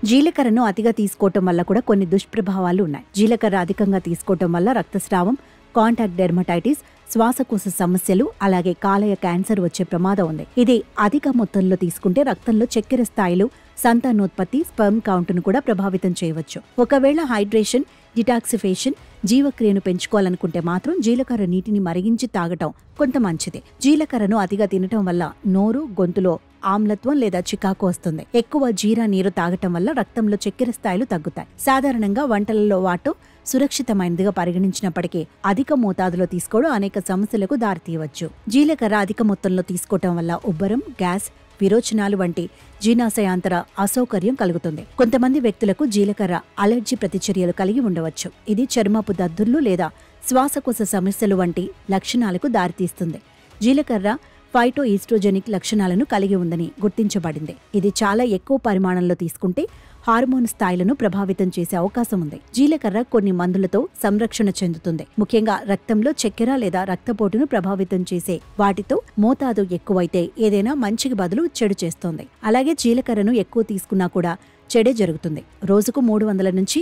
జీలకర్రను అతిగా తీసుకోవటం వల్ల కూడా కొన్ని దుష్ప్రభావాలు ఉన్నాయి. జీలకర్ర అధికంగా తీసుకోవటం వల్ల రక్తస్రావం, కాంటాక్ట్ డెర్మటైటిస్, శ్వాసకోశ సమస్యలు, అలాగే కాలేయ క్యాన్సర్ వచ్చే ప్రమాదం ఉంది. ఇది అధిక మొత్తంలో తీసుకుంటే రక్తంలో చక్కెర స్థాయిలు, సంతానోత్పత్తి, స్పెర్మ్ కౌంట్ను కూడా ప్రభావితం చేయవచ్చు. ఒకవేళ హైడ్రేషన్, డిటాక్సిఫేషన్, జీవక్రియను పెంచుకోవాలనుకుంటే మాత్రం జీలకర్ర నీటిని మరిగించి తాగటం కొంత మంచిది. జీలకర్రను అతిగా తినటం వల్ల నోరు, గొంతులో ఆమ్లత్వం లేదా చికాకు వస్తుంది. ఎక్కువ జీరా నీరు తాగటం వల్ల రక్తంలో చక్కెర స్థాయిలు తగ్గుతాయి. సాధారణంగా వంటలలో వాటం సురక్షితమైనదిగా పరిగణించినప్పటికీ అధిక మోతాదులో తీసుకోవడం అనేక సమస్యలకు దారితీయవచ్చు. జీలకర్ర అధిక మొత్తంలో తీసుకోవటం వల్ల ఉబ్బరం, గ్యాస్, విరోచనాలు వంటి జీర్ణాశయాంతర అసౌకర్యం కలుగుతుంది. కొంతమంది వ్యక్తులకు జీలకర్ర అలర్జీ ప్రతిచర్యలు కలిగి ఉండవచ్చు. ఇది చర్మపు దద్దుర్లు లేదా శ్వాసకోశ సమస్యలు వంటి లక్షణాలకు దారితీస్తుంది. జీలకర్ర ఫైటో ఈస్ట్రోజెనిక్ లక్షణాలను కలిగి ఉందని గుర్తించబడింది. ఇది చాలా ఎక్కువ పరిమాణంలో తీసుకుంటే హార్మోన్ స్థాయిలను ప్రభావితం చేసే అవకాశం ఉంది. జీలకర్ర కొన్ని మందులతో సంరక్షణ చెందుతుంది. ముఖ్యంగా రక్తంలో చక్కెర లేదా రక్తపోటును ప్రభావితం చేసే వాటితో మోతాదు ఎక్కువైతే ఏదైనా మంచికి బదులు చెడు చేస్తోంది. అలాగే జీలకర్రను ఎక్కువ తీసుకున్నా కూడా చెడే జరుగుతుంది. రోజుకు 300 నుంచి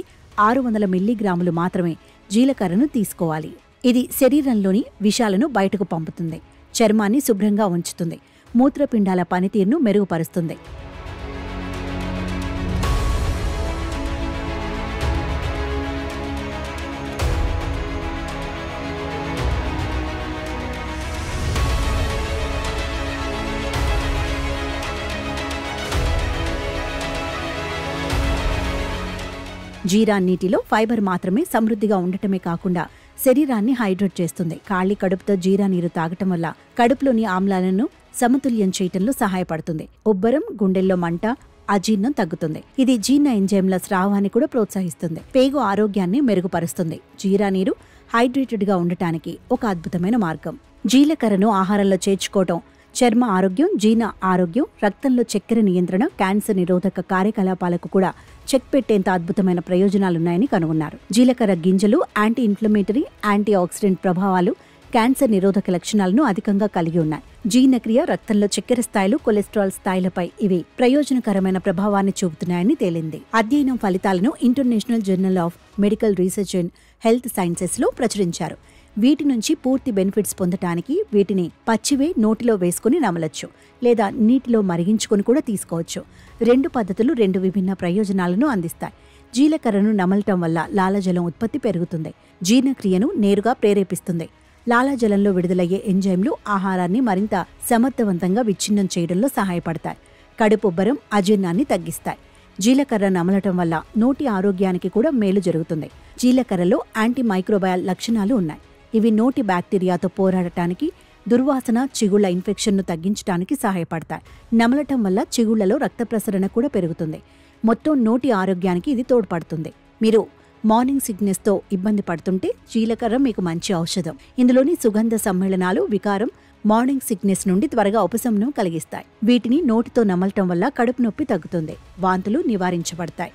600 మిల్లీగ్రాములు మాత్రమే జీలకర్రను తీసుకోవాలి. ఇది శరీరంలోని విషాలను బయటకు పంపుతుంది, చర్మాన్ని శుభ్రంగా ఉంచుతుంది, మూత్రపిండాల పనితీరును మెరుగుపరుస్తుంది. జీరా నీటిలో ఫైబర్ మాత్రమే సమృద్ధిగా ఉండటమే కాకుండా శరీరాన్ని హైడ్రేట్ చేస్తుంది. ఖాళీ కడుపుతో జీరా నీరు తాగటం వల్ల కడుపులోని ఆమ్లాలను సమతుల్యం చేయటంలో సహాయపడుతుంది. ఉబ్బరం, గుండెల్లో మంట, అజీర్ణం తగ్గుతుంది. ఇది జీర్ణ ఎంజైమ్ల స్రావాన్ని కూడా ప్రోత్సహిస్తుంది. పేగు ఆరోగ్యాన్ని మెరుగుపరుస్తుంది. జీరా నీరు హైడ్రేటెడ్ గా ఉండటానికి ఒక అద్భుతమైన మార్గం. జీలకర్రను ఆహారంలో చేర్చుకోవటం చర్మ ఆరోగ్యం, జీర్ణ ఆరోగ్యం, రక్తంలో చక్కెర నియంత్రణ, క్యాన్సర్ నిరోధక కార్యకలాపాలకు కూడా చెక్ పెట్టేంత అద్భుతమైన ప్రయోజనాలున్నాయని కనుగొన్నారు. జీలకర్ర గింజలు యాంటీ ఇన్ఫ్లమేటరీ, యాంటీ ఆక్సిడెంట్ ప్రభావాలు, క్యాన్సర్ నిరోధక లక్షణాలను అధికంగా కలిగి ఉన్నాయి. జీర్ణక్రియ, రక్తంలో చక్కెర స్థాయిలు, కొలెస్ట్రాల్ స్థాయిలపై ఇవి ప్రయోజనకరమైన ప్రభావాన్ని చూపుతున్నాయని తేలింది. అధ్యయనం ఫలితాలను international journal of medical research and health sciences లో ప్రచురించారు. వీటి నుంచి పూర్తి బెనిఫిట్స్ పొందటానికి వీటిని పచ్చివే నోటిలో వేసుకుని నమలొచ్చు, లేదా నీటిలో మరిగించుకుని కూడా తీసుకోవచ్చు. 2 పద్ధతులు 2 విభిన్న ప్రయోజనాలను అందిస్తాయి. జీలకర్రను నమలటం వల్ల లాలాజలం ఉత్పత్తి పెరుగుతుంది, జీర్ణక్రియను నేరుగా ప్రేరేపిస్తుంది. లాలాజలంలో విడుదలయ్యే ఎంజైమ్లు ఆహారాన్ని మరింత సమర్థవంతంగా విచ్ఛిన్నం చేయడంలో సహాయపడతాయి. కడుపుబ్బరం, అజీర్ణాన్ని తగ్గిస్తాయి. జీలకర్ర నమలటం వల్ల నోటి ఆరోగ్యానికి కూడా మేలు జరుగుతుంది. జీలకర్రలో యాంటీ మైక్రోబయల్ లక్షణాలు ఉన్నాయి. ఇవి నోటి బ్యాక్టీరియాతో పోరాడటానికి, దుర్వాసన, చిగుళ్ల ఇన్ఫెక్షన్ను తగ్గించడానికి సహాయపడతాయి. నమలటం వల్ల చిగుళ్లలో రక్త ప్రసరణ కూడా పెరుగుతుంది. మొత్తం నోటి ఆరోగ్యానికి ఇది తోడ్పడుతుంది. మీరు మార్నింగ్ సిక్నెస్తో ఇబ్బంది పడుతుంటే జీలకర్ర మీకు మంచి ఔషధం. ఇందులోని సుగంధ సమ్మేళనాలు వికారం, మార్నింగ్ సిక్నెస్ నుండి త్వరగా ఉపశమనం కలిగిస్తాయి. వీటిని నోటితో నమలటం వల్ల కడుపు నొప్పి తగ్గుతుంది, వాంతులు నివారించబడతాయి.